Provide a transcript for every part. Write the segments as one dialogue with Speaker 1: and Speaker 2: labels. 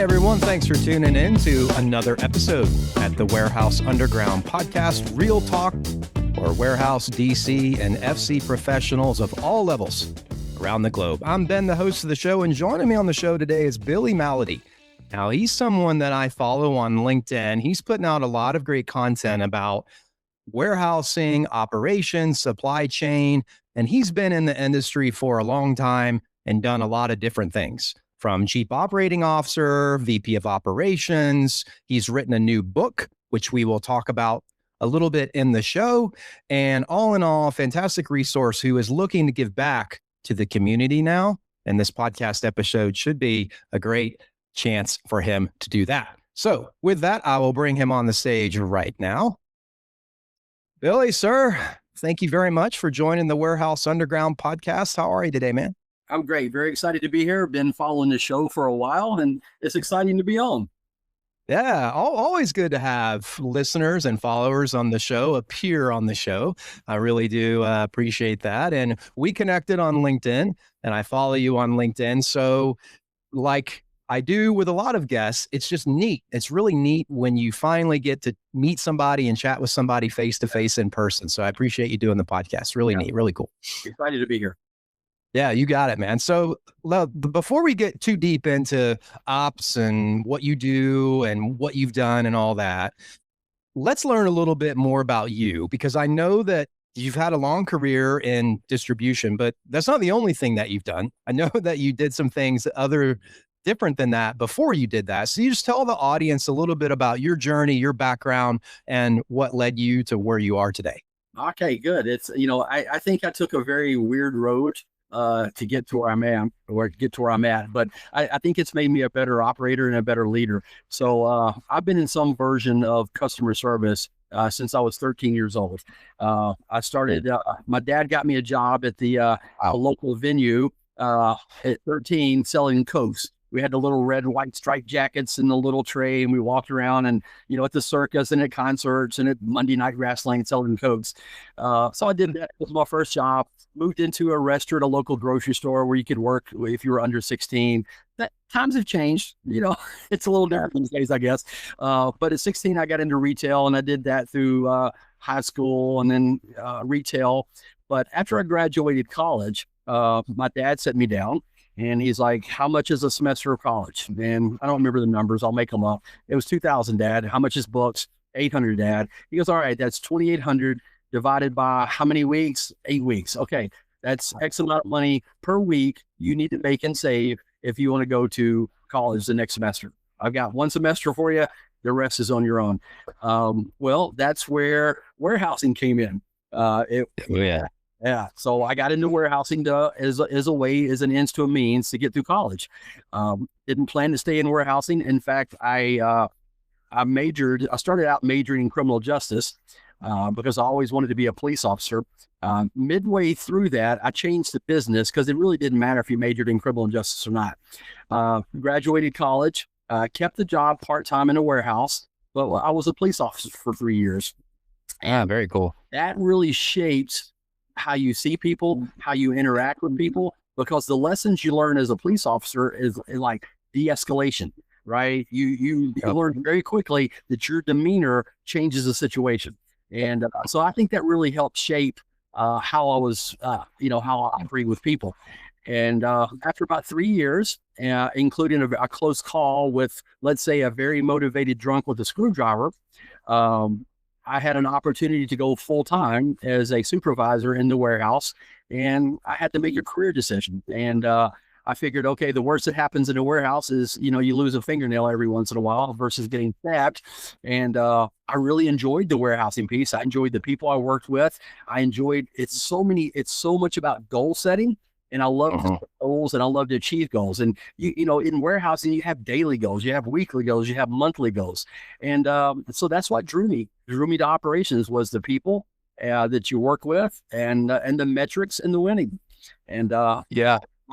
Speaker 1: everyone. Thanks for tuning in to another episode at the Warehouse Underground podcast, Real Talk, for warehouse, DC, and FC professionals of all levels around the globe. I'm Ben, the host of the show, and joining me on the show today is Billy Malady. Now, he's someone that I follow on LinkedIn. He's putting out a lot of great content about warehousing, operations, supply chain, and he's been in the industry for a long time and done a lot of different things. From Chief Operating Officer, VP of Operations. He's written a new book, which we will talk about a little bit in the show. And all in all, fantastic resource who is looking to give back to the community now. And this podcast episode should be a great chance for him to do that. So with that, I will bring him on the stage right now. Billy, sir, thank you very much for joining the Warehouse Underground podcast. How are you today, man?
Speaker 2: I'm great. Very excited to be here. Been following the show for a while, and it's exciting to be on.
Speaker 1: Yeah, always good to have listeners and followers on the show, appear on the show. I really do appreciate that. And we connected on LinkedIn, and I follow you on LinkedIn. So like I do with a lot of guests, it's just neat. It's really neat when you finally get to meet somebody and chat with somebody face-to-face in person. So I appreciate you doing the podcast. Really neat, really cool.
Speaker 2: Excited to be here.
Speaker 1: Yeah, you got it, man. So before we get too deep into ops and what you do and what you've done and all that, let's learn a little bit more about you, because I know that you've had a long career in distribution, but that's not the only thing that you've done. I know that you did some things different than that before you did that. So you just tell the audience a little bit about your journey, your background, and what led you to where you are today.
Speaker 2: Okay, good. It's, I think I took a very weird road to get to where I'm at, but I think it's made me a better operator and a better leader. So I've been in some version of customer service since I was 13 years old. I started, my dad got me a job at the local venue at 13 selling Cokes. We had the little red, white striped jackets in the little tray, and we walked around and, at the circus and at concerts and at Monday night wrestling selling Cokes. So I did that. It was my first job. Moved into a restaurant, a local grocery store where you could work if you were under 16. Times have changed. It's a little different these days, I guess. But at 16, I got into retail, and I did that through high school and then retail. But after I graduated college, my dad sat me down, and he's like, "How much is a semester of college?" And I don't remember the numbers. I'll make them up. It was $2,000, Dad. How much is books? $800, Dad. He goes, "All right, that's $2,800 divided by how many weeks? 8 weeks. Okay, that's X amount of money per week you need to make and save if you want to go to college the next semester. I've got one semester for you. The rest is on your own." Well, that's where warehousing came in. Yeah. So I got into warehousing as an ends to a means to get through college. Didn't plan to stay in warehousing. In fact, I started out majoring in criminal justice because I always wanted to be a police officer. Midway through that, I changed to business because it really didn't matter if you majored in criminal justice or not. Graduated college, kept the job part-time in a warehouse, but I was a police officer for 3 years.
Speaker 1: Yeah, very cool.
Speaker 2: That really shaped how you see people, how you interact with people, because the lessons you learn as a police officer is like de-escalation, right? You learn very quickly that your demeanor changes the situation. And so I think that really helped shape how I was, how I operate with people. And after about 3 years, including a close call with, let's say, a very motivated drunk with a screwdriver, I had an opportunity to go full time as a supervisor in the warehouse, and I had to make a career decision. And I figured, okay, the worst that happens in a warehouse is, you lose a fingernail every once in a while versus getting stabbed. And I really enjoyed the warehousing piece. I enjoyed the people I worked with. It's so much about goal setting. And I love to set goals, and I love to achieve goals. And in warehousing, you have daily goals, you have weekly goals, you have monthly goals. And so that's what drew me to operations, was the people that you work with and the metrics and the winning. And I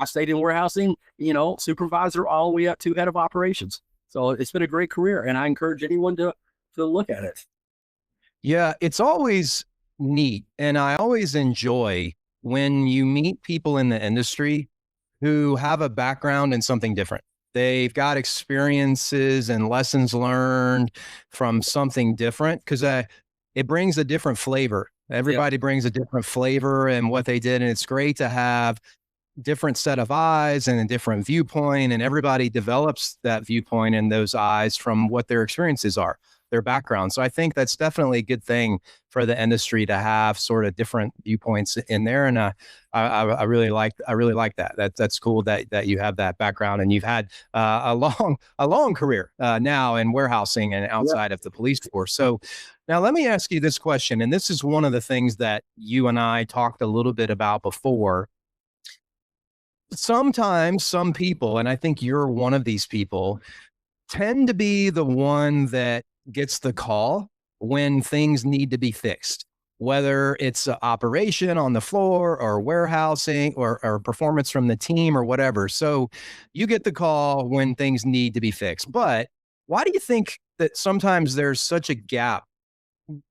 Speaker 2: stayed in warehousing, supervisor all the way up to head of operations. So it's been a great career, and I encourage anyone to look at it.
Speaker 1: Yeah, it's always neat. And I always enjoy when you meet people in the industry who have a background in something different. They've got experiences and lessons learned from something different because it brings a different flavor.
Speaker 2: Yeah.
Speaker 1: Everybody brings a different flavor and what they did. And it's great to have different set of eyes and a different viewpoint, and everybody develops that viewpoint and those eyes from what their experiences are, their background. So I think that's definitely a good thing for the industry to have sort of different viewpoints in there. And I really like that. That's cool that you have that background and you've had a long career now in warehousing and
Speaker 2: Yeah.
Speaker 1: outside of the police force. So now let me ask you this question, and this is one of the things that you and I talked a little bit about before. Sometimes some people, and I think you're one of these people, tend to be the one that gets the call when things need to be fixed, whether it's a operation on the floor or warehousing or performance from the team or whatever. So you get the call when things need to be fixed. But why do you think that sometimes there's such a gap,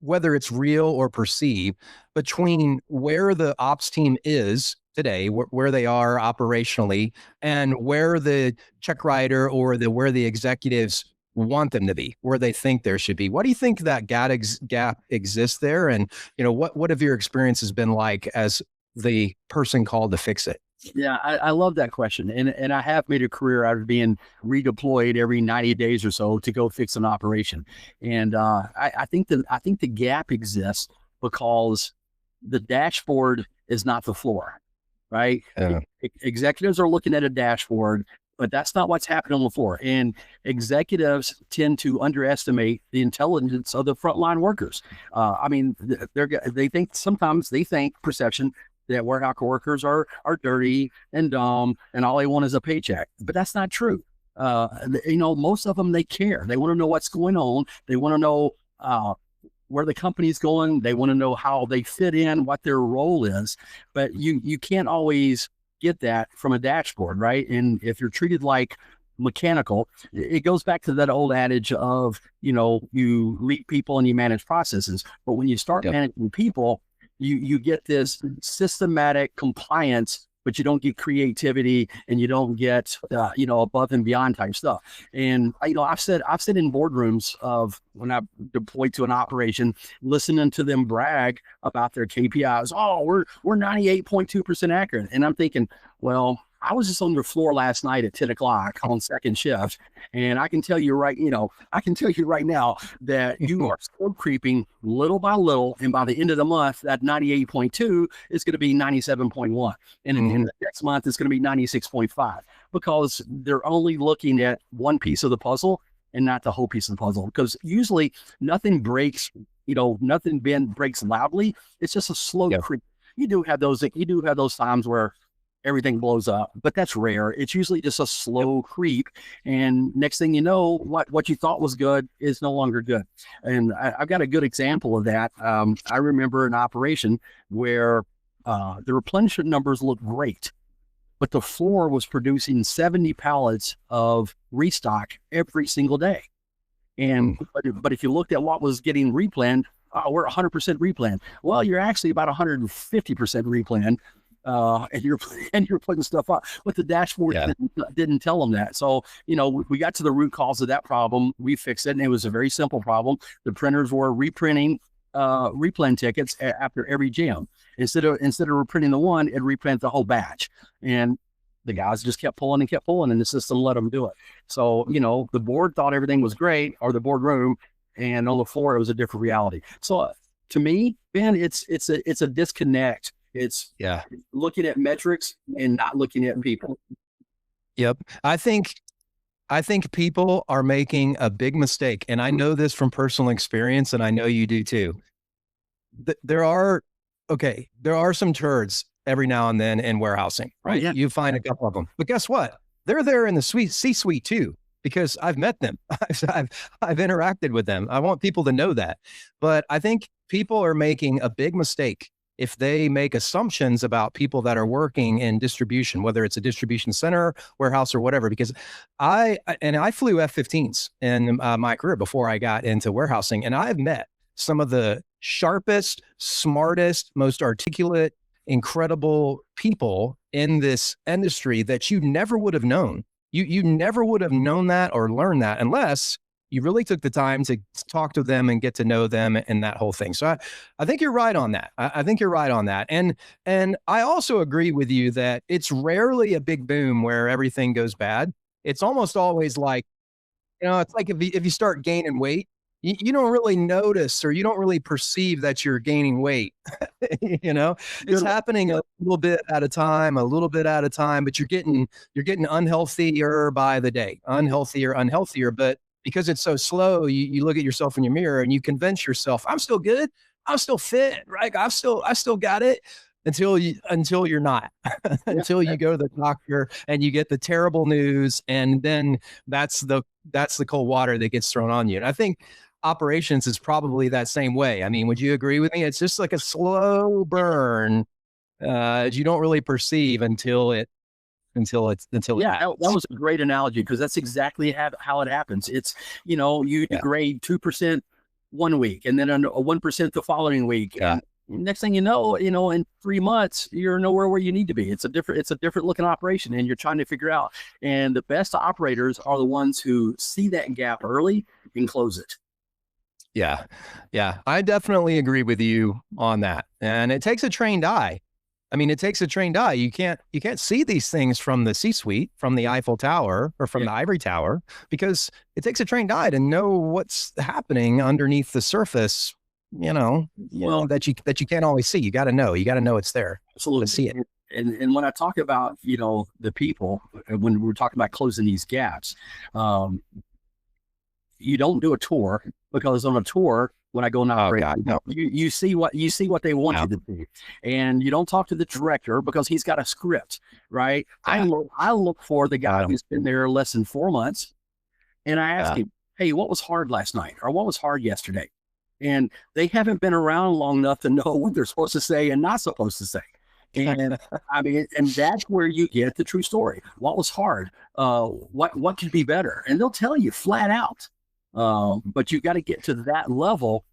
Speaker 1: whether it's real or perceived, between where the ops team is today, where they are operationally, and where the check writer or where the executives want them to be, where they think there should be? What do you think that gap exists there? And what have your experiences been like as the person called to fix it?
Speaker 2: Yeah, I love that question. And I have made a career out of being redeployed every 90 days or so to go fix an operation. And I think the gap exists because the dashboard is not the floor, right?
Speaker 1: Yeah.
Speaker 2: Executives are looking at a dashboard, but that's not what's happening on the floor. And executives tend to underestimate the intelligence of the frontline workers. I mean, they think sometimes perception that warehouse workers are dirty and dumb and all they want is a paycheck, but that's not true. Most of them, they care. They want to know what's going on. They want to know where the company's going. They want to know how they fit in, what their role is. But you can't always get that from a dashboard, right? And if you're treated like mechanical, it goes back to that old adage of, you lead people and you manage processes. But when you start managing people, you get this systematic compliance, but you don't get creativity and you don't get above and beyond type stuff. And I've said in boardrooms of when I deployed to an operation, listening to them brag about their KPIs. Oh, we're 98.2% accurate, and I'm thinking, well, I was just on the floor last night at 10 o'clock on second shift. And I can tell you right now that you are still creeping little by little. And by the end of the month, that 98.2 is going to be 97.1. And in the next month, it's going to be 96.5, because they're only looking at one piece of the puzzle and not the whole piece of the puzzle. Because usually nothing breaks, nothing breaks loudly. It's just a slow creep. You do have those times where everything blows up, but that's rare. It's usually just a slow creep. And next thing you know, what you thought was good is no longer good. And I've got a good example of that. I remember an operation where the replenishment numbers looked great, but the floor was producing 70 pallets of restock every single day. And but if you looked at what was getting replanned, we're 100% replanned. Well, you're actually about 150% replanned. And you're putting stuff up, but the dashboard didn't tell them that. So, we got to the root cause of that problem. We fixed it, and it was a very simple problem. The printers were reprinting replan tickets after every jam. Instead of reprinting the one, it reprinted the whole batch. And the guys just kept pulling, and the system let them do it. So, the board thought everything was great, or the boardroom, and on the floor, it was a different reality. So to me, Ben, it's a disconnect. It's looking at metrics and not looking at people.
Speaker 1: Yep. I think people are making a big mistake, and I know this from personal experience, and I know you do too. There are some turds every now and then in warehousing, right?
Speaker 2: Yeah.
Speaker 1: You find a couple of them, but guess what? They're there in the C-suite too, because I've met them. I've interacted with them. I want people to know that. But I think people are making a big mistake if they make assumptions about people that are working in distribution, whether it's a distribution center, warehouse, or whatever. Because I flew F-15s in my career before I got into warehousing, and I've met some of the sharpest, smartest, most articulate, incredible people in this industry that you never would have known You never would have known that or learned that unless you really took the time to talk to them and get to know them and that whole thing. So I think you're right on that. I think you're right on that. And I also agree with you that it's rarely a big boom where everything goes bad. It's almost always like, it's like if you start gaining weight, you don't really notice or you don't really perceive that you're gaining weight. It's happening a little bit at a time, but you're getting unhealthier by the day, unhealthier. But because it's so slow, you look at yourself in your mirror and you convince yourself, I'm still good. I'm still fit, right? I still got it until you're not, until you go to the doctor and you get the terrible news. And then that's the cold water that gets thrown on you. And I think operations is probably that same way. I mean, would you agree with me? It's just like a slow burn. You don't really perceive until it happens.
Speaker 2: That was a great analogy, because that's exactly how it happens. It's, you degrade 2% one week and then 1% the following week.
Speaker 1: Yeah.
Speaker 2: And next thing you know, in 3 months, you're nowhere where you need to be. It's a different looking operation, and you're trying to figure out. And the best operators are the ones who see that gap early and close it.
Speaker 1: Yeah. Yeah. I definitely agree with you on that. And it takes a trained eye. I mean, it takes a trained eye. You can't see these things from the C-suite, from the Eiffel Tower or from the Ivory Tower, because it takes a trained eye to know what's happening underneath the surface, that you can't always see. You got to know it's there.
Speaker 2: Absolutely.
Speaker 1: To see it.
Speaker 2: And when I talk about, the people, when we're talking about closing these gaps, you don't do a tour, because on a tour, when I go and operate, you see what they want you to do, and you don't talk to the director because he's got a script, right? I look for the guy who's been there less than 4 months, and I ask him, hey, what was hard last night, or what was hard yesterday? And they haven't been around long enough to know what they're supposed to say and not supposed to say. And I mean, and that's where you get the true story. What was hard? What could be better? And they'll tell you flat out. But you got to get to that level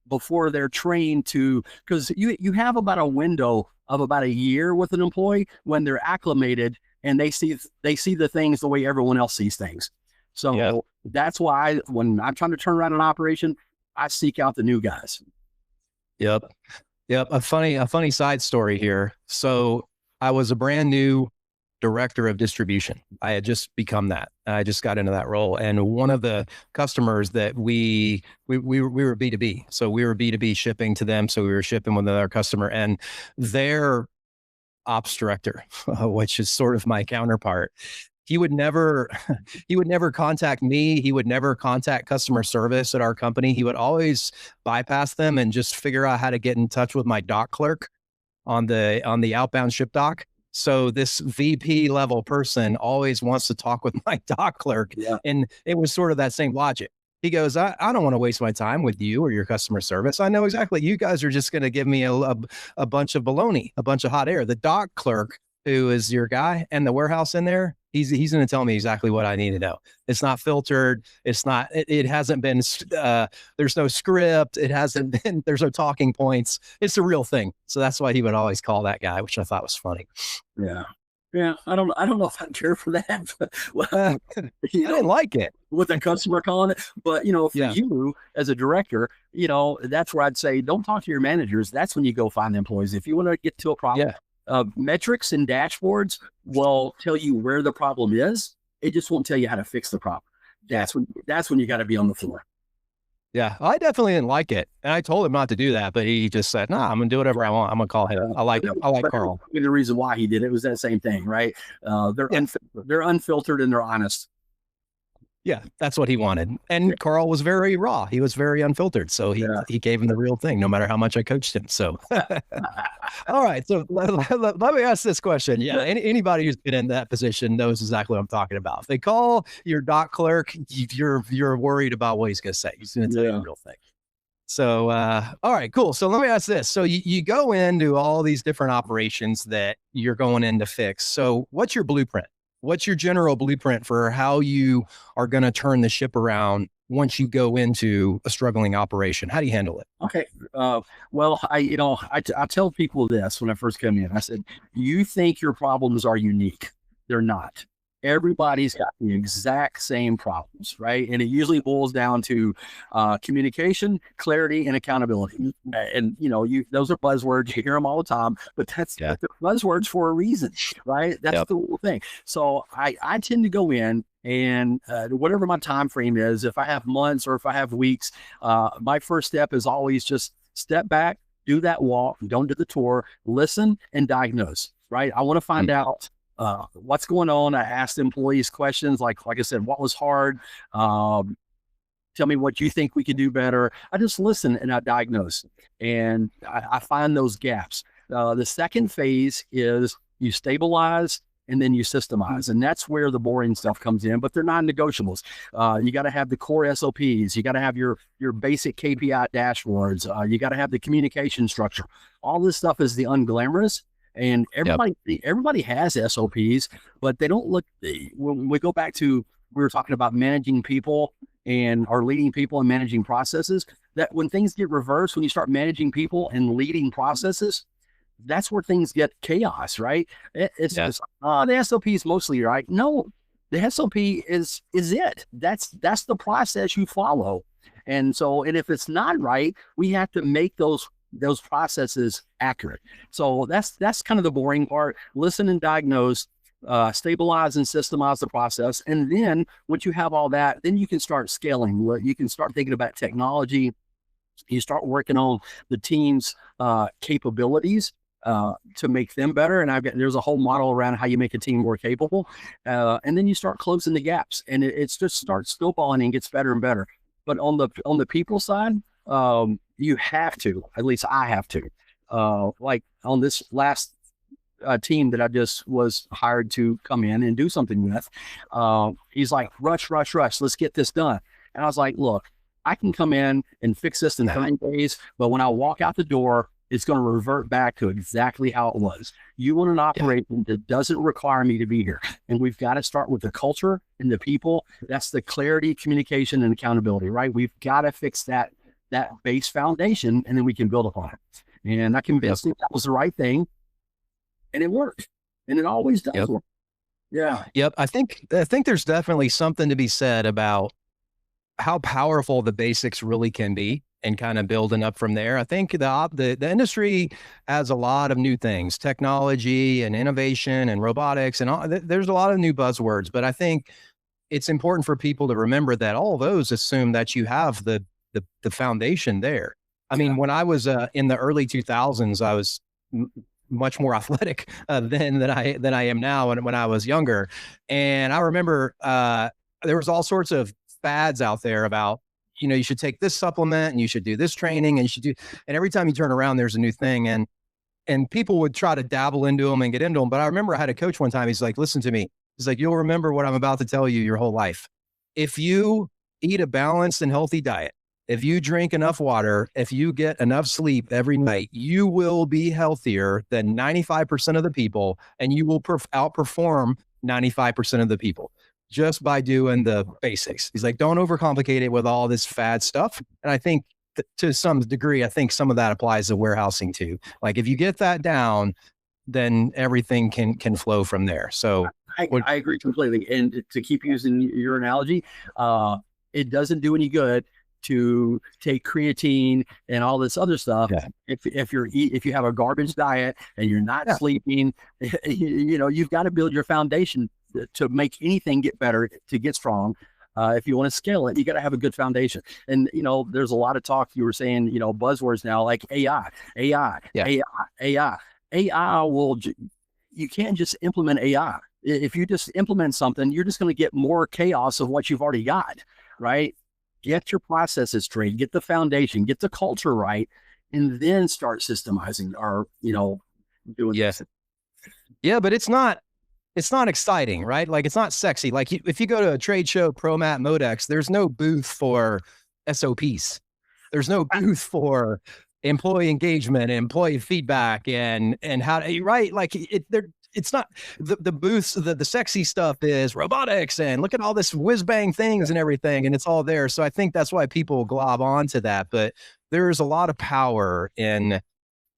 Speaker 2: before they're trained to, because you have about a window of about a year with an employee when they're acclimated and they see the things the way everyone else sees things. So that's why when I'm trying to turn around an operation, I seek out the new guys.
Speaker 1: Yep. A funny side story here. So I was a brand new director of distribution. I had just become that. I just got into that role. And one of the customers that we were B2B. So we were B2B shipping to them. So we were shipping with another customer, and their ops director, which is sort of my counterpart, he would never contact me. He would never contact customer service at our company. He would always bypass them and just figure out how to get in touch with my dock clerk on the outbound ship dock. So this VP level person always wants to talk with my dock clerk. Yeah. And it was sort of that same logic. He goes, I don't want to waste my time with you or your customer service. I know exactly. You guys are just going to give me a bunch of baloney, a bunch of hot air. The dock clerk, who is your guy, and the warehouse in there, he's going to tell me exactly what I need to know. It's not filtered. It's not, it hasn't been, there's no script. It hasn't been, there's no talking points. It's the real thing. So that's why he would always call that guy, which I thought was funny.
Speaker 2: Yeah. Yeah. I don't know if I care for that. Well,
Speaker 1: I didn't like it.
Speaker 2: With the customer calling it. But, for you as a director, that's where I'd say, don't talk to your managers. That's when you go find the employees. If you want to get to a problem, metrics and dashboards will tell you where the problem is. It just won't tell you how to fix the problem. That's when you got to be on the floor.
Speaker 1: Yeah, I definitely didn't like it, and I told him not to do that, but he just said, "Nah, I'm gonna do whatever I want. I'm gonna call him. I like Carl."
Speaker 2: The reason why he did it was that same thing, right? They're unfiltered and they're honest.
Speaker 1: Yeah, that's what he wanted. And Carl was very raw. He was very unfiltered. So he gave him the real thing, no matter how much I coached him. So, all right. So let me ask this question. Yeah. Anybody who's been in that position knows exactly what I'm talking about. If they call your dock clerk, you're worried about what he's going to say. He's going to tell you the real thing. So, all right, cool. So let me ask this. So you go into all these different operations that you're going in to fix. So what's your blueprint? What's your general blueprint for how you are going to turn the ship around once you go into a struggling operation? How do you handle it?
Speaker 2: Okay. Well, I tell people this when I first come in. I said, you think your problems are unique. They're not. everybody's got the exact same problems, right? And it usually boils down to communication, clarity, and accountability. And those are buzzwords. You hear them all the time, but
Speaker 1: Yeah.
Speaker 2: but they're buzzwords for a reason, right? That's
Speaker 1: Yep.
Speaker 2: the whole thing. So I tend to go in and whatever my time frame is, if I have months or if I have weeks, my first step is always just step back, do that walk, don't do the tour, listen and diagnose, right? I want to find out what's going on. I asked employees questions like I said, what was hard? Tell me what you think we could do better. I just listen and I diagnose, and I find those gaps. The second phase is you stabilize and then you systemize, and that's where the boring stuff comes in. But they're non-negotiables. You got to have the core SOPs. You got to have your basic KPI dashboards. You got to have the communication structure. All this stuff is the unglamorous. And everybody has SOPs, but they don't look. When we go back to, we were talking about managing people and or leading people and managing processes, that when things get reversed, when you start managing people and leading processes, that's where things get chaos, right? It's just, the SOP is mostly right. No, the SOP is it. That's the process you follow. And so, and if it's not right, we have to make those processes accurate. So that's kind of the boring part. Listen and diagnose, stabilize and systemize the process. And then once you have all that, then you can start scaling. You can start thinking about technology. You start working on the team's capabilities to make them better. And there's a whole model around how you make a team more capable. And then you start closing the gaps, and it's just starts snowballing and gets better and better. But on the people side, you have to, at least I have to, like on this last team that I just was hired to come in and do something with. He's like, rush, let's get this done. And I was like, look, I can come in and fix this in 9 days, but when I walk out the door, it's going to revert back to exactly how it was. You want an operation that doesn't require me to be here. And we've got to start with the culture and the people. That's the clarity, communication, and accountability, right? We've got to fix that base foundation, and then we can build upon it. And I convinced him that was the right thing, and it worked. And it always does work. Yeah.
Speaker 1: Yep. I think there's definitely something to be said about how powerful the basics really can be, and kind of building up from there. I think the industry has a lot of new things, technology and innovation and robotics, and there's a lot of new buzzwords. But I think it's important for people to remember that all of those assume that you have the foundation there. I mean, when I was in the early 2000s, I was much more athletic than I am now. And when I was younger, and I remember there was all sorts of fads out there about, you should take this supplement and you should do this training and and every time you turn around, there's a new thing. And people would try to dabble into them and get into them. But I remember I had a coach one time. He's like, listen to me. He's like, you'll remember what I'm about to tell you your whole life. If you eat a balanced and healthy diet, if you drink enough water, if you get enough sleep every night, you will be healthier than 95% of the people, and you will outperform 95% of the people just by doing the basics. He's like, don't overcomplicate it with all this fad stuff. And I think to some degree, I think some of that applies to warehousing too. Like if you get that down, then everything can flow from there. So
Speaker 2: I agree completely. And to keep using your analogy, it doesn't do any good to take creatine and all this other stuff. If you have a garbage diet and you're not sleeping, you've got to build your foundation to make anything get better, to get strong. If you want to scale it, you got to have a good foundation. And, there's a lot of talk, you were saying, buzzwords now, like AI. You can't just implement AI. If you just implement something, you're just going to get more chaos of what you've already got, right? Get your processes straight, get the foundation, get the culture right, and then start systemizing or, doing this.
Speaker 1: Yeah, but it's not exciting, right? Like it's not sexy. Like if you go to a trade show, ProMat, Modex, there's no booth for SOPs. There's no booth for employee engagement, and employee feedback, and how to, right? Like it's not the booths. The sexy stuff is robotics and look at all this whiz bang things and everything, and it's all there. So I think that's why people glob onto that. But there's a lot of power in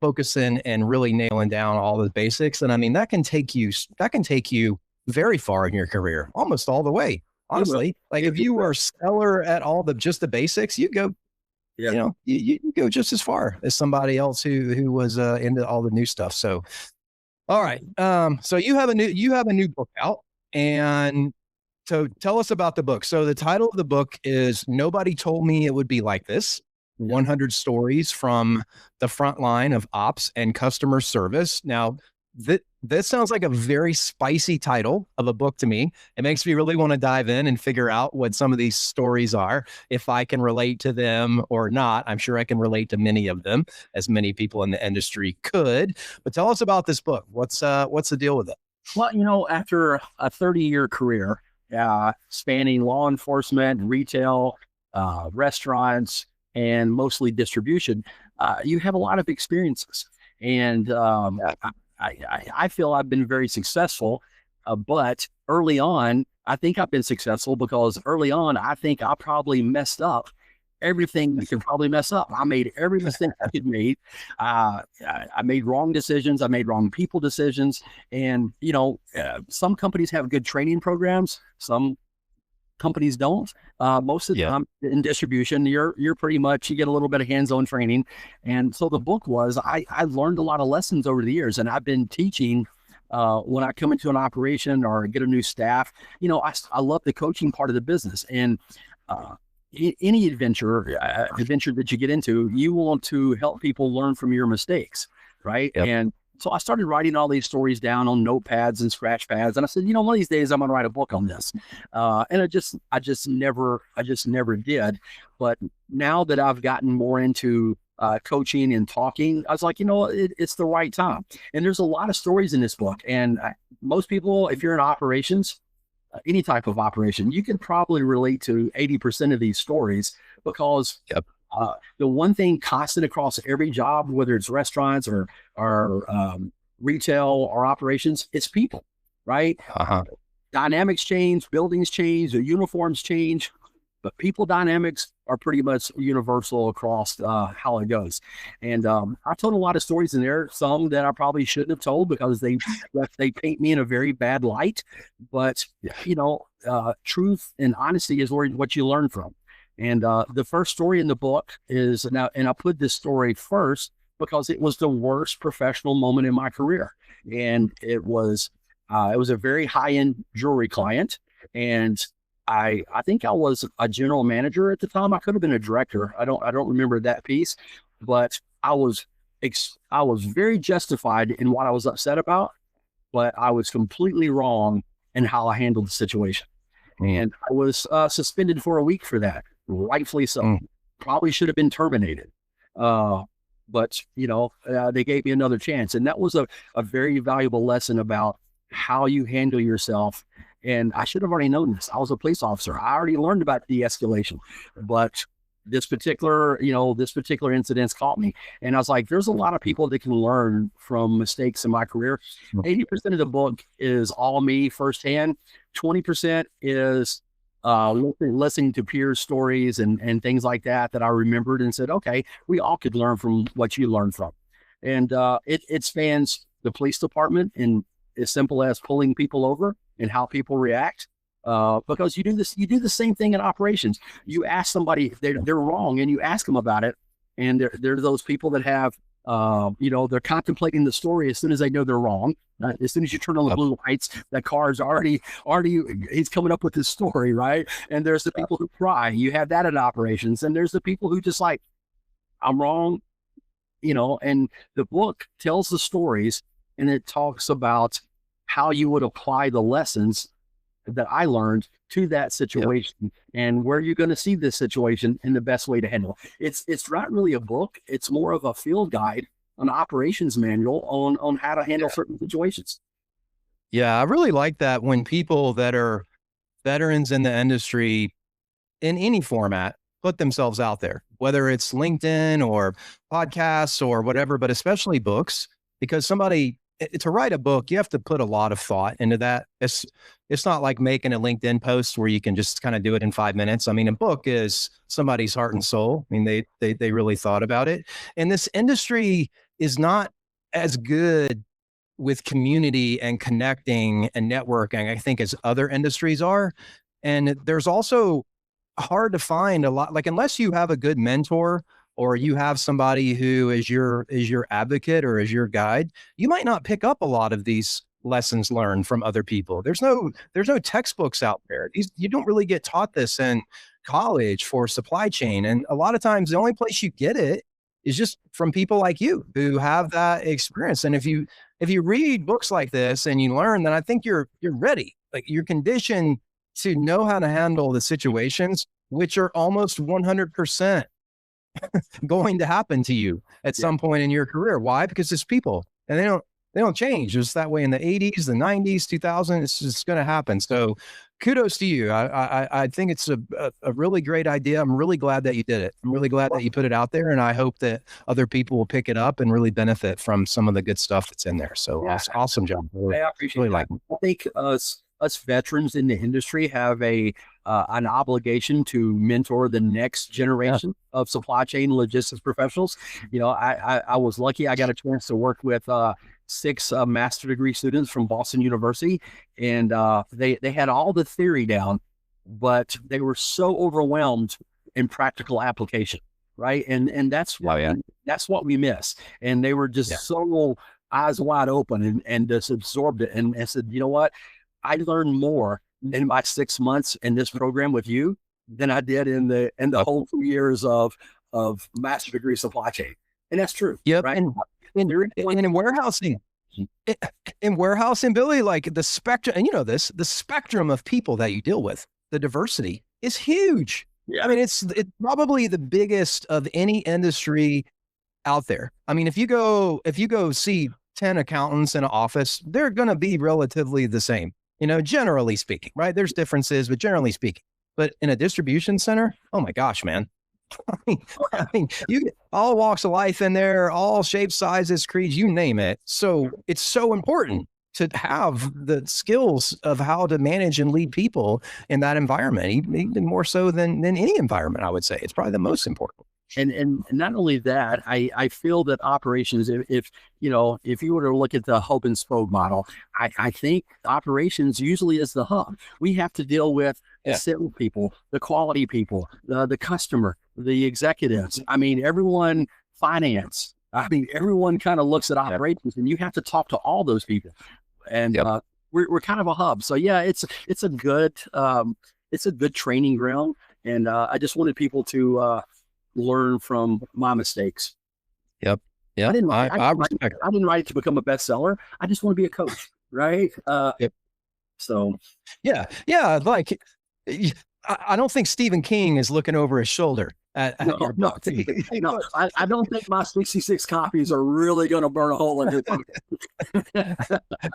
Speaker 1: focusing and really nailing down all the basics. And I mean, that can take you very far in your career, almost all the way.
Speaker 2: It will.
Speaker 1: Honestly, like if
Speaker 2: It
Speaker 1: you
Speaker 2: will.
Speaker 1: were stellar at all just the basics, you go,
Speaker 2: Yeah.
Speaker 1: you go just as far as somebody else who was into all the new stuff. So, all right. So you have a new book out, and so tell us about the book. So the title of the book is Nobody Told Me It Would Be Like This:
Speaker 2: Yeah.
Speaker 1: 100 Stories from the Frontline of Ops and Customer Service. Now, this sounds like a very spicy title of a book to me. It makes me really want to dive in and figure out what some of these stories are, if I can relate to them or not. I'm sure I can relate to many of them, as many people in the industry could. But tell us about this book. What's the deal with it?
Speaker 2: Well, after a 30-year career, spanning law enforcement, retail, restaurants, and mostly distribution, you have a lot of experiences. And I feel I've been very successful. But early on, I think I've been successful because early on, I think I probably messed up everything you can probably mess up. I made every mistake I could make. I made wrong decisions. I made wrong people decisions. And, some companies have good training programs. Some companies don't. Most of the
Speaker 1: Yeah.
Speaker 2: time in distribution, you're pretty much, you get a little bit of hands-on training. And so the book was, I learned a lot of lessons over the years, and I've been teaching when I come into an operation or get a new staff. I love the coaching part of the business. And any adventure that you get into, you want to help people learn from your mistakes, right?
Speaker 1: Yep.
Speaker 2: And so I started writing all these stories down on notepads and scratch pads, and I said, one of these days I'm going to write a book on this. And I just never did. But now that I've gotten more into coaching and talking, I was like, it's the right time. And there's a lot of stories in this book, and most people, if you're in operations, any type of operation, you can probably relate to 80% of these stories, because
Speaker 1: Yep.
Speaker 2: The one thing constant across every job, whether it's restaurants or retail or operations, it's people, right?
Speaker 1: Uh-huh.
Speaker 2: Dynamics change, buildings change, the uniforms change, but people dynamics are pretty much universal across how it goes. And I told a lot of stories in there, some that I probably shouldn't have told because they paint me in a very bad light. But truth and honesty is what you learn from. And the first story in the book is now, and I put this story first because it was the worst professional moment in my career, and it was a very high-end jewelry client, and I think I was a general manager at the time. I could have been a director. I don't remember that piece, but I was very justified in what I was upset about, but I was completely wrong in how I handled the situation. And I was suspended for a week for that, rightfully so. Probably should have been terminated. But they gave me another chance, and that was a very valuable lesson about how you handle yourself. And I should have already known this. I was a police officer. I already learned about de-escalation, but this particular incident's caught me. And I was like, there's a lot of people that can learn from mistakes in my career. 80% of the book is all me firsthand. 20% is listening to peers' stories and things like that I remembered and said, okay, we all could learn from what you learned from. And it spans the police department, and as simple as pulling people over and how people react. Because you do the same thing in operations. You ask somebody if they're wrong, and you ask them about it. And there are those people that have, they're contemplating the story as soon as they know they're wrong. As soon as you turn on the blue lights, that car is already, he's coming up with this story, right? And there's the people who cry. You have that in operations. And there's the people who just like, I'm wrong, and the book tells the stories, and it talks about how you would apply the lessons that I learned to that situation, and where you're going to see this situation and the best way to handle it. It's not really a book. It's more of a field guide, an operations manual on how to handle certain situations.
Speaker 1: Yeah, I really like that when people that are veterans in the industry in any format put themselves out there, whether it's LinkedIn or podcasts or whatever, but especially books, because to write a book, you have to put a lot of thought into that. It's not like making a LinkedIn post where you can just kind of do it in 5 minutes. I mean, a book is somebody's heart and soul. I mean, they really thought about it. And this industry is not as good with community and connecting and networking, I think, as other industries are. And there's also hard to find a lot, like, unless you have a good mentor or you have somebody who is your advocate or is your guide, you might not pick up a lot of these lessons learned from other people. There's no textbooks out there. You don't really get taught this in college for supply chain. And a lot of times the only place you get it is just from people like you who have that experience. And if you read books like this and you learn, then I think you're ready. Like, you're conditioned to know how to handle the situations, which are almost 100% going to happen to you at some point in your career. Why? Because it's people, and they don't change. It's that way in the 80s, the 90s, 2000. It's just going to happen. So kudos to you. I think it's a really great idea. I'm really glad that you did it. I'm really glad that you put it out there, and I hope that other people will pick it up and really benefit from some of the good stuff that's in there. So awesome job.
Speaker 2: I appreciate that. I think us veterans in the industry have an obligation to mentor the next generation of supply chain logistics professionals. You know, I was lucky. I got a chance to work with 6 master degree students from Boston University, and they had all the theory down, but they were so overwhelmed in practical application, right? And that's that's what we miss. And they were just so eyes wide open and just absorbed it and said, you know what? I learned more in my 6 months in this program with you than I did in the whole 2 years of master degree supply chain. And that's true.
Speaker 1: Yep.
Speaker 2: Right?
Speaker 1: And in warehousing, Billy, like, the spectrum, and you know this, the spectrum of people that you deal with, the diversity is huge.
Speaker 2: Yeah.
Speaker 1: I mean, it's probably the biggest of any industry out there. I mean, if you go see 10 accountants in an office, they're going to be relatively the same, you know, generally speaking, right? There's differences, but generally speaking. But in a distribution center, oh my gosh, man. I mean, you get all walks of life in there, all shapes, sizes, creeds, you name it. So it's so important to have the skills of how to manage and lead people in that environment, even more so than any environment, I would say. It's probably the most important.
Speaker 2: And not only that, I feel that operations, if you were to look at the hub and spoke model, I think operations usually is the hub. We have to deal with the sales people, the quality people, the customer, the executives. I mean, everyone, finance. I mean, everyone kind of looks at operations, and you have to talk to all those people. And we're kind of a hub. So yeah, it's a good training ground. And I just wanted people to learn from my mistakes.
Speaker 1: Yep. Yeah. I
Speaker 2: didn't write it to become a bestseller. I just want to be a coach. Right. So
Speaker 1: yeah. Like, I don't think Stephen King is looking over his shoulder at your book.
Speaker 2: No, I don't think my 66 copies are really going to burn a hole in your book.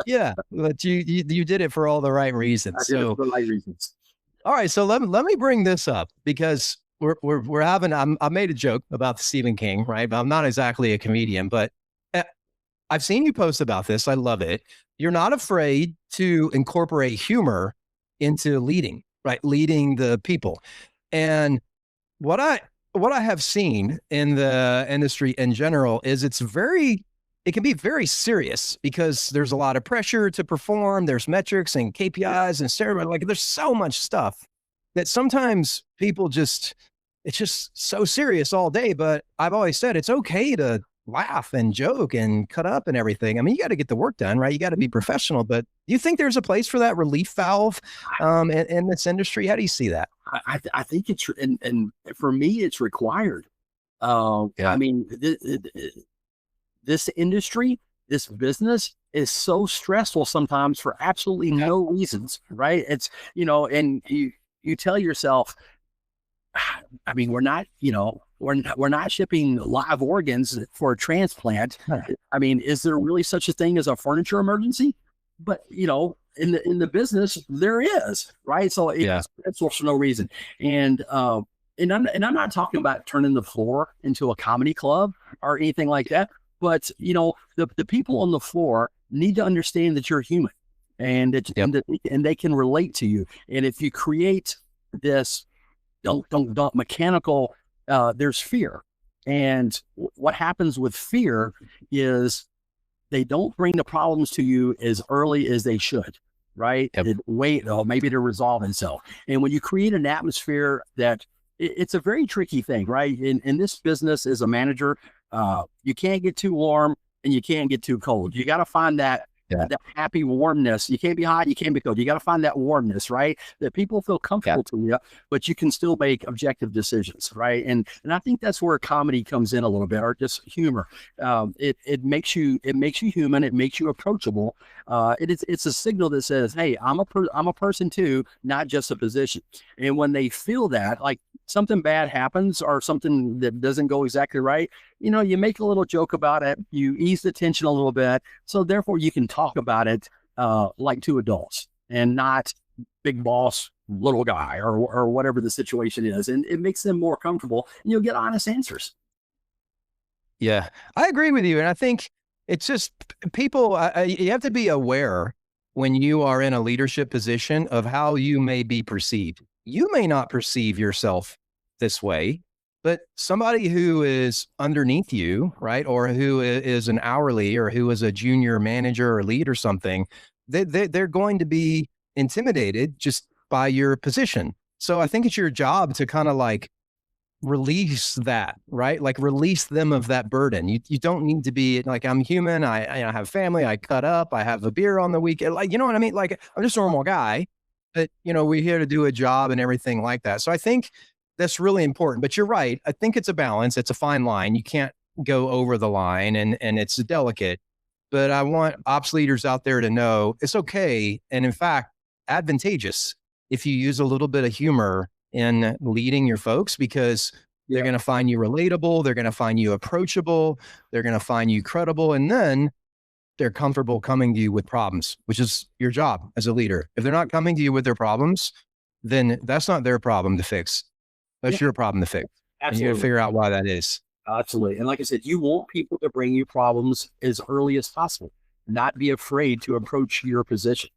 Speaker 1: Yeah. But you did it for all the right reasons.
Speaker 2: I did it for the right reasons.
Speaker 1: All right. So let me bring this up, because we're having, I made a joke about the Stephen King, right? But I'm not exactly a comedian, but I've seen you post about this. I love it. You're not afraid to incorporate humor into leading, right? Leading the people. And what I have seen in the industry in general is it can be very serious, because there's a lot of pressure to perform. There's metrics and KPIs and steroids. Like, there's so much stuff that sometimes people it's just so serious all day. But I've always said it's okay to laugh and joke and cut up and everything. I mean, you got to get the work done, right? You got to be professional. But do you think there's a place for that relief valve in this industry? How do you see that?
Speaker 2: I think it's, and for me, it's required. I mean, this industry, this business is so stressful sometimes for absolutely no reasons, right? It's, and you tell yourself, I mean, we're not shipping live organs for a transplant. I mean, is there really such a thing as a furniture emergency? But in the business, there is, right? So it's for no reason. And I'm not talking about turning the floor into a comedy club or anything like that. But the people on the floor need to understand that you're human, and and they can relate to you. And if you create this don't mechanical, there's fear. And what happens with fear is they don't bring the problems to you as early as they should, right?
Speaker 1: Yep.
Speaker 2: Wait, oh, maybe to resolve itself. And when you create an atmosphere that it's a very tricky thing, right? In this business as a manager, you can't get too warm and you can't get too cold. You got to find that that happy warmness. You can't be hot, you can't be cold. You got to find that warmness, right? That people feel comfortable to you, but you can still make objective decisions, right? And I think that's where comedy comes in a little bit, or just humor. It makes you human. It makes you approachable. It's a signal that says, hey, I'm a person too, not just a position. And when they feel that, like something bad happens or something that doesn't go exactly right, you make a little joke about it, you ease the tension a little bit, so therefore you can talk about it like two adults and not big boss, little guy, or whatever the situation is, and it makes them more comfortable, and you'll get honest answers.
Speaker 1: Yeah, I agree with you, and I think it's just people. You have to be aware when you are in a leadership position of how you may be perceived. You may not perceive yourself this way, but somebody who is underneath you, right, or who is an hourly, or who is a junior manager or lead or something, they're going to be intimidated just by your position. So I think it's your job to kind of like release that, right? Like release them of that burden. You don't need to be like, I'm human. I have family. I cut up. I have a beer on the weekend. Like, you know what I mean? Like, I'm just a normal guy, but we're here to do a job and everything like that. So I think that's really important, but you're right. I think it's a balance. It's a fine line. You can't go over the line, and it's delicate, but I want ops leaders out there to know it's okay. And in fact, advantageous if you use a little bit of humor in leading your folks, because they're going to find you relatable. They're going to find you approachable. They're going to find you credible. And then they're comfortable coming to you with problems, which is your job as a leader. If they're not coming to you with their problems, then that's not their problem to fix. That's your problem to fix.
Speaker 2: Absolutely.
Speaker 1: And you got to figure out why that is.
Speaker 2: Absolutely. And like I said, you want people to bring you problems as early as possible, not be afraid to approach your position.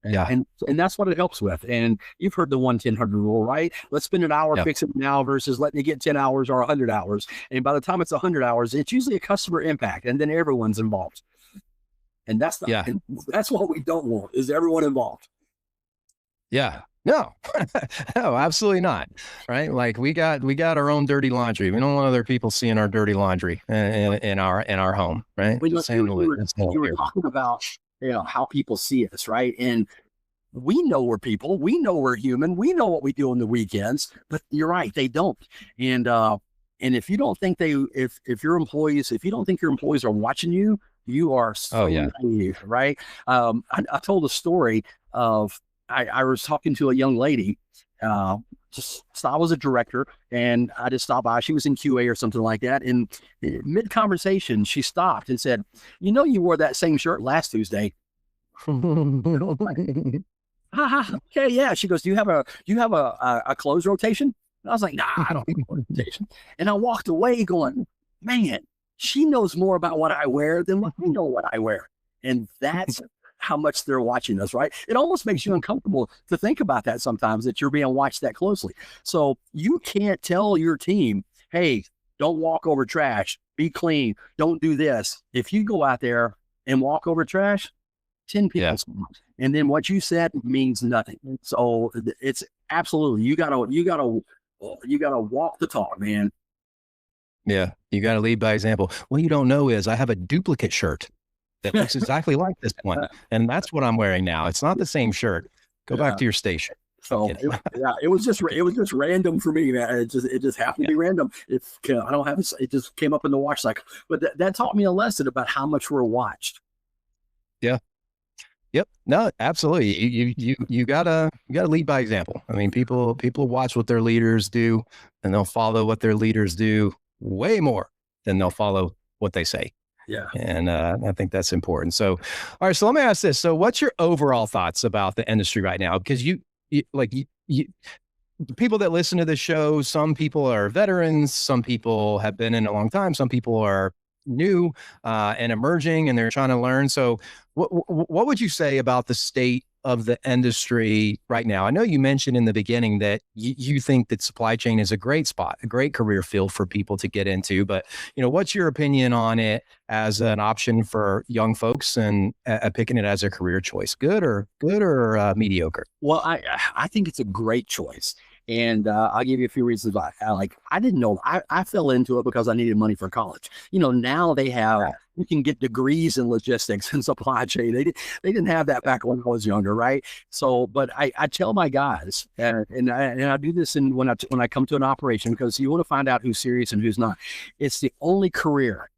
Speaker 2: And that's what it helps with. And you've heard the 1-10-100 rule, right? Let's spend an hour fixing it now versus letting you get 10 hours or 100 hours. And by the time it's 100 hours, it's usually a customer impact, and then everyone's involved. And that's and that's what we don't want, is everyone involved.
Speaker 1: Yeah. No, no, absolutely not. Right. Like we got our own dirty laundry. We don't want other people seeing our dirty laundry in our home. Right.
Speaker 2: You were talking about, how people see us. Right. And we know we're people, we know we're human, we know what we do on the weekends, but you're right. They don't. And if you don't think if your employees, if you don't think your employees are watching you, you are so naive, right? I told a story of, I was talking to a young lady, I was a director, and I just stopped by. She was in QA or something like that. And mid-conversation, she stopped and said, you wore that same shirt last Tuesday. Okay, yeah. She goes, do you have a clothes rotation? And I was like, nah, I don't have a rotation. And I walked away going, man, she knows more about what I wear than what I know what I wear. And that's how much they're watching us, right? It almost makes you uncomfortable to think about that sometimes, that you're being watched that closely. So you can't tell your team, hey, don't walk over trash, be clean, don't do this. If you go out there and walk over trash, 10 people, and then what you said means nothing. So it's absolutely, you gotta walk the talk, man.
Speaker 1: Yeah, you got to lead by example. What you don't know is I have a duplicate shirt that looks exactly like this one, and that's what I'm wearing now. It's not the same shirt. Go back to your station.
Speaker 2: So it was just random for me, man. It just happened to be random. It just came up in the watch cycle. But that taught me a lesson about how much we're watched.
Speaker 1: Yeah. Yep. No, absolutely. You gotta lead by example. I mean, people watch what their leaders do, and they'll follow what their leaders do way more than they'll follow what they say.
Speaker 2: Yeah.
Speaker 1: And I think that's important. So, all right. So let me ask this. So what's your overall thoughts about the industry right now? Because you the people that listen to this show, some people are veterans, some people have been in a long time, some people are new and emerging, and they're trying to learn. So what would you say about the state of the industry right now? I know you mentioned in the beginning that you think that supply chain is a great spot, a great career field for people to get into, but what's your opinion on it as an option for young folks and picking it as a career choice? Good or mediocre?
Speaker 2: Well, I think it's a great choice. And I'll give you a few reasons why. I didn't know. I fell into it because I needed money for college. Now they have, you can get degrees in logistics and supply chain. They didn't have that back when I was younger, right? So, but I tell my guys, and I do this when I come to an operation, because you want to find out who's serious and who's not. It's the only career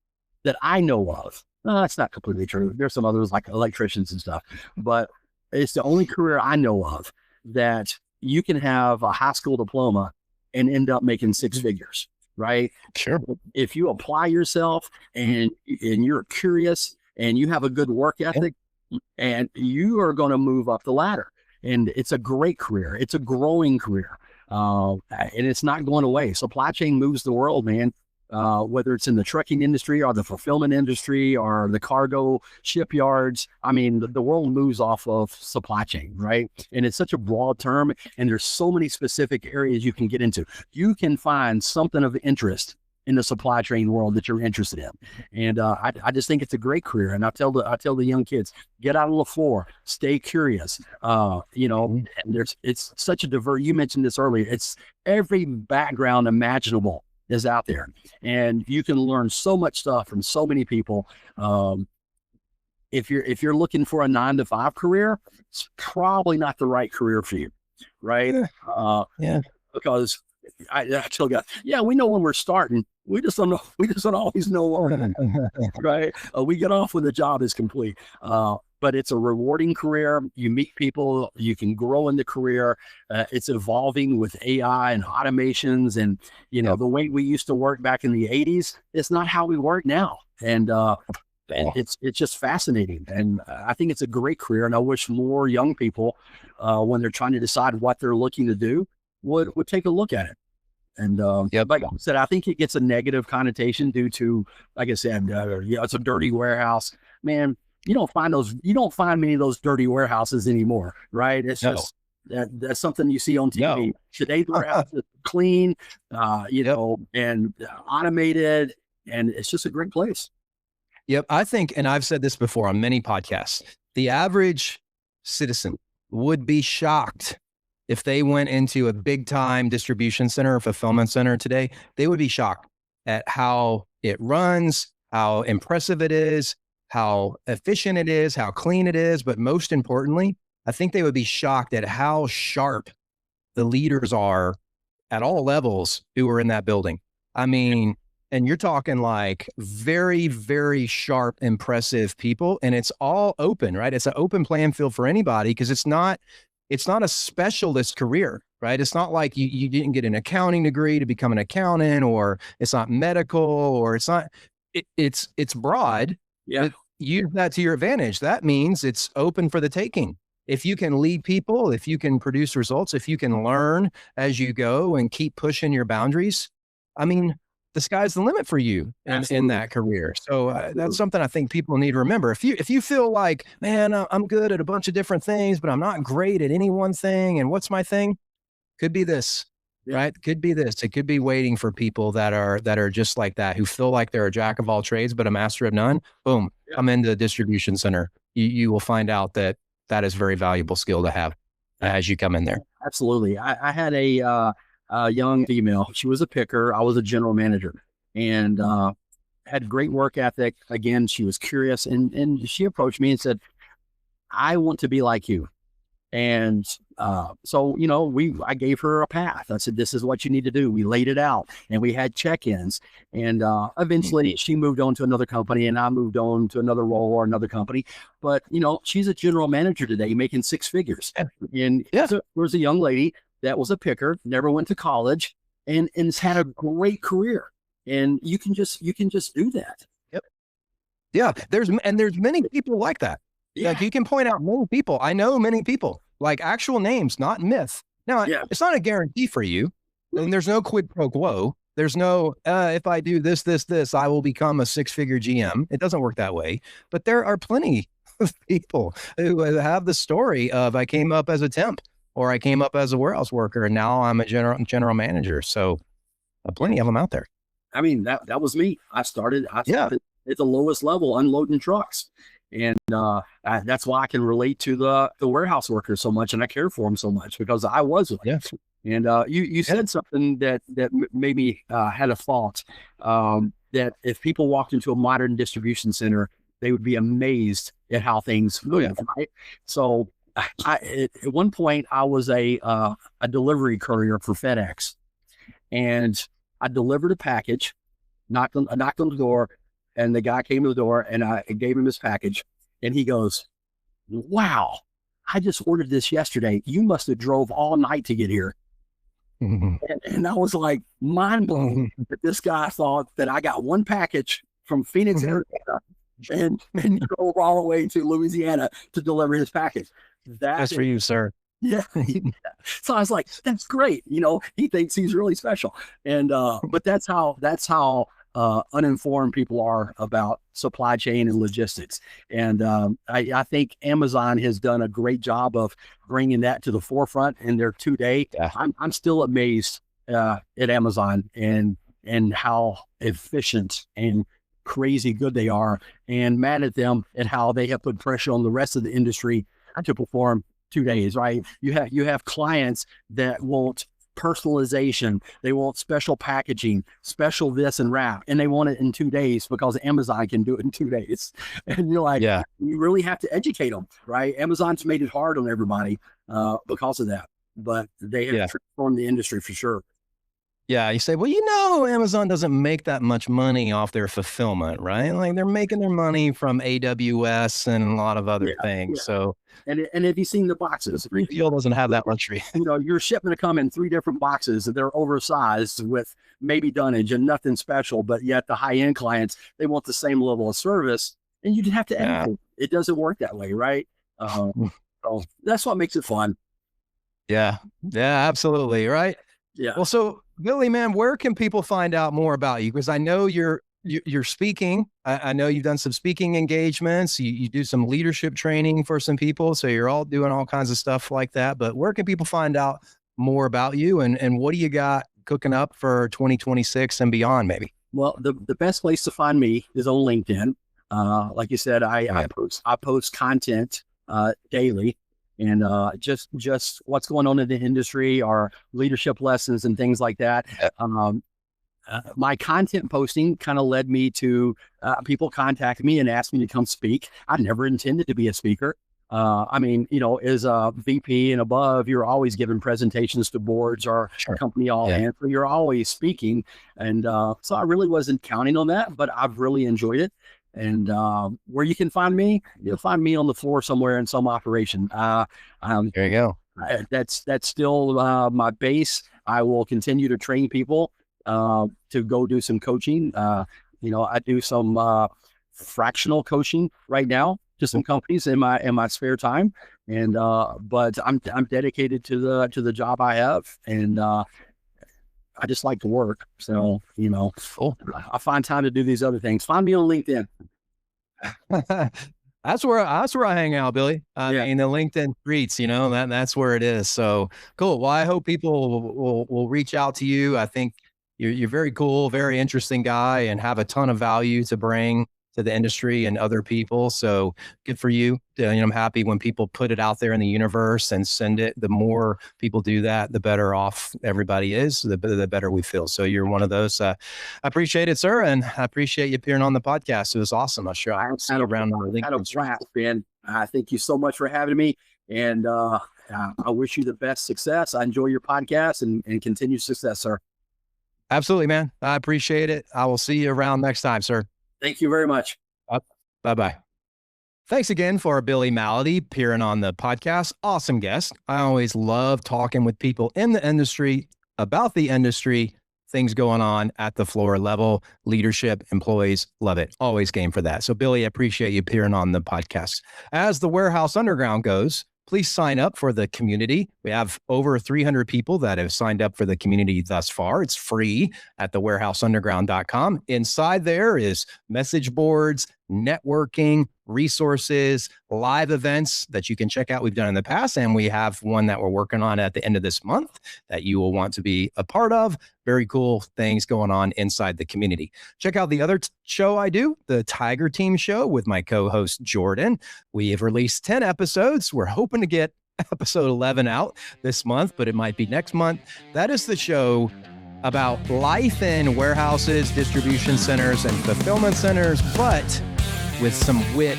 Speaker 2: that I know of. No, that's not completely true. There's some others like electricians and stuff, but it's the only career I know of that you can have a high school diploma and end up making six figures, right?
Speaker 1: Sure.
Speaker 2: If you apply yourself and you're curious and you have a good work ethic, and you are going to move up the ladder. And it's a great career. It's a growing career. And it's not going away. Supply chain moves the world, man. Whether it's in the trucking industry or the fulfillment industry or the cargo shipyards. I mean, the world moves off of supply chain, right? And it's such a broad term, and there's so many specific areas you can get into. You can find something of interest in the supply chain world that you're interested in. And I just think it's a great career. And I tell the young kids, get out on the floor, stay curious. It's such a diverse, you mentioned this earlier, it's every background imaginable is out there, and you can learn so much stuff from so many people. If you're looking for a 9-to-5 career, it's probably not the right career for you, right? Because I tell guys, we know when we're starting, we just don't know. We just don't always know when, right? We get off when the job is complete. But it's a rewarding career. You meet people, you can grow in the career. It's evolving with AI and automations, and the way we used to work back in the 80s, it's not how we work now. And it's just fascinating. And I think it's a great career. And I wish more young people, when they're trying to decide what they're looking to do, would take a look at it. And like I said, I think it gets a negative connotation due to, like I said, it's a dirty warehouse, man. You don't find many of those dirty warehouses anymore, right? It's just that's something you see on TV. Today's warehouse is clean, and automated, and it's just a great place.
Speaker 1: Yep. I think, and I've said this before on many podcasts, the average citizen would be shocked if they went into a big time distribution center or fulfillment center today. They would be shocked at how it runs, how impressive it is, how efficient it is, how clean it is. But most importantly, I think they would be shocked at how sharp the leaders are at all levels who are in that building. I mean, and you're talking like very, very sharp, impressive people, and it's all open, right? It's an open playing field for anybody, because it's not a specialist career, right? It's not like you didn't get an accounting degree to become an accountant, or it's not medical, or it's broad.
Speaker 2: Yeah.
Speaker 1: Use that to your advantage. That means it's open for the taking. If you can lead people, if you can produce results, if you can learn as you go and keep pushing your boundaries, I mean, the sky's the limit for you in that career. So that's something I think people need to remember. If you feel like, man, I'm good at a bunch of different things, but I'm not great at any one thing, and what's my thing? Could be this. Right? Could be this. It could be waiting for people that are just like that, who feel like they're a jack of all trades, but a master of none. Boom. Come into the distribution center. You will find out that is a very valuable skill to have as you come in there.
Speaker 2: Absolutely. I had a young female. She was a picker. I was a general manager, and had great work ethic. Again, she was curious, and she approached me and said, I want to be like you. And so, I gave her a path. I said, this is what you need to do. We laid it out, and we had check-ins. And eventually she moved on to another company, and I moved on to another role or another company. But, she's a general manager today, making six figures. And there was a young lady that was a picker, never went to college, and has had a great career. And you can just do that.
Speaker 1: Yep. Yeah. There's many people like that. Yeah. Like, you can point out many people. I know many people, like actual names, not myth. Now, it's not a guarantee for you, and there's no quid pro quo. There's no, if I do this, I will become a six-figure GM. It doesn't work that way. But there are plenty of people who have the story of I came up as a temp or I came up as a warehouse worker and now I'm a general manager. So plenty of them out there.
Speaker 2: I mean, that was me. I started
Speaker 1: Yeah.
Speaker 2: at the lowest level unloading trucks. And that's why I can relate to the warehouse workers so much, and I care for them so much because I was one.
Speaker 1: Yeah.
Speaker 2: And you said something that maybe had a thought, that if people walked into a modern distribution center, they would be amazed at how things move. Right? So at one point, I was a delivery courier for FedEx, and I delivered a package, knocked on the door, and the guy came to the door, and I gave him his package, and he goes, "Wow, I just ordered this yesterday. You must have drove all night to get here." And I was like mind blown that this guy thought that I got one package from Phoenix, Arizona, and drove all the way to Louisiana to deliver his package.
Speaker 1: That's for you, sir.
Speaker 2: Yeah. So I was like, that's great. He thinks he's really special. And but that's how uninformed people are about supply chain and logistics. And I think Amazon has done a great job of bringing that to the forefront in their 2 day.
Speaker 1: Yeah.
Speaker 2: I'm still amazed at Amazon and how efficient and crazy good they are, and mad at them at how they have put pressure on the rest of the industry to perform 2 days, right? You have clients that want personalization, they want special packaging, special this and wrap, and they want it in 2 days because Amazon can do it in 2 days. And you're like,
Speaker 1: yeah,
Speaker 2: you really have to educate them, right? Amazon's made it hard on everybody because of that, but they have transformed the industry for sure.
Speaker 1: Yeah, you say, well, Amazon doesn't make that much money off their fulfillment, right? Like they're making their money from AWS and a lot of other things.
Speaker 2: Yeah.
Speaker 1: So,
Speaker 2: and have you seen the boxes?
Speaker 1: 3PL doesn't have that luxury.
Speaker 2: Your shipment to come in 3 different boxes that they're oversized with maybe dunnage and nothing special, but yet the high end clients, they want the same level of service, and you have to educate. It doesn't work that way, right? So that's what makes it fun.
Speaker 1: Yeah, absolutely, right.
Speaker 2: Yeah.
Speaker 1: Well, so Billy, man, where can people find out more about you? Because I know you're speaking. I know you've done some speaking engagements. You do some leadership training for some people. So you're all doing all kinds of stuff like that. But where can people find out more about you, and what do you got cooking up for 2026 and beyond, maybe?
Speaker 2: Well, the best place to find me is on LinkedIn. Like you said, I post content daily. And just what's going on in the industry, our leadership lessons and things like that. My content posting kind of led me to people contact me and ask me to come speak. I never intended to be a speaker. I mean, as a VP and above, you're always giving presentations to boards or company all hands. So you're always speaking. And so I really wasn't counting on that, but I've really enjoyed it. And where you can find me, you'll find me on the floor somewhere in some operation. There
Speaker 1: you go.
Speaker 2: That's still my base. I will continue to train people to go do some coaching. I do some fractional coaching right now to some companies in my spare time. And but I'm dedicated to the job I have, and I just like to work. So,
Speaker 1: cool.
Speaker 2: I find time to do these other things. Find me on LinkedIn.
Speaker 1: That's where I hang out, Billy. In the LinkedIn streets, that's where it is. So cool. Well, I hope people will reach out to you. I think you're very cool, very interesting guy, and have a ton of value to bring to the industry and other people. So good for you. I'm happy when people put it out there in the universe and send it. The more people do that, the better off everybody is, the better we feel. So you're one of those. I appreciate it, sir. And I appreciate you appearing on the podcast. It was awesome. I'm sure I'll see you around the LinkedIn.
Speaker 2: Man. Thank you so much for having me. And I wish you the best success. I enjoy your podcast and continued success, sir.
Speaker 1: Absolutely, man. I appreciate it. I will see you around next time, sir.
Speaker 2: Thank you very much.
Speaker 1: Bye-bye. Thanks again for Billy Malady appearing on the podcast. Awesome guest. I always love talking with people in the industry about the industry, things going on at the floor level, leadership, employees, love it. Always game for that. So Billy, I appreciate you appearing on the podcast. As the Warehouse Underground goes, please sign up for the community. We have over 300 people that have signed up for the community thus far. It's free at thewarehouseunderground.com. Inside there is message boards, networking, resources, live events that you can check out we've done in the past. And we have one that we're working on at the end of this month that you will want to be a part of. Very cool things going on inside the community. Check out the other show I do, the Tiger Team Show with my co-host Jordan. We have released 10 episodes. We're hoping to get episode 11 out this month, but it might be next month. That is the show about life in warehouses, distribution centers, and fulfillment centers, but with some wit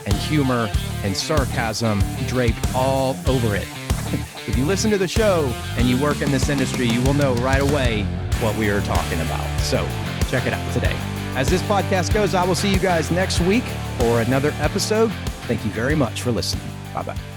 Speaker 1: and humor and sarcasm draped all over it. If you listen to the show and you work in this industry, you will know right away what we are talking about. So check it out today. As this podcast goes, I will see you guys next week for another episode. Thank you very much for listening. Bye-bye.